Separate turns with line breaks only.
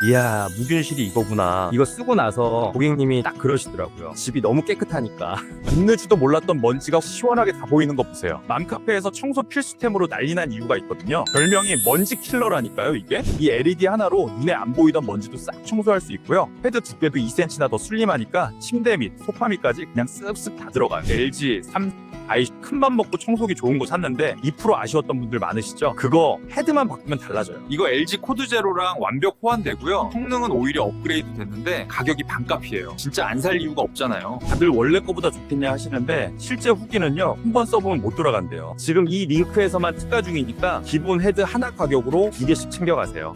이야, 무균실이 이거구나. 이거 쓰고 나서 고객님이 딱 그러시더라고요. 집이 너무 깨끗하니까.
있는지도 몰랐던 먼지가 시원하게 다 보이는 거 보세요. 맘카페에서 청소 필수템으로 난리난 이유가 있거든요. 별명이 먼지 킬러라니까요, 이게. 이 LED 하나로 눈에 안 보이던 먼지도 싹 청소할 수 있고요. 헤드 두께도 2cm나 더 슬림하니까 침대 및 소파 밑까지 그냥 쓱쓱 다 들어가요. LG, 아이 큰맘 먹고 청소기 좋은 거 샀는데 2% 아쉬웠던 분들 많으시죠? 그거 헤드만 바꾸면 달라져요.
이거 LG 코드 제로랑 완벽 호환되고요. 성능은 오히려 업그레이드 됐는데 가격이 반값이에요. 진짜 안 살 이유가 없잖아요.
다들 원래 거보다 좋겠냐 하시는데 실제 후기는요, 한 번 써보면 못 돌아간대요.
지금 이 링크에서만 특가 중이니까 기본 헤드 하나 가격으로 2개씩 챙겨가세요.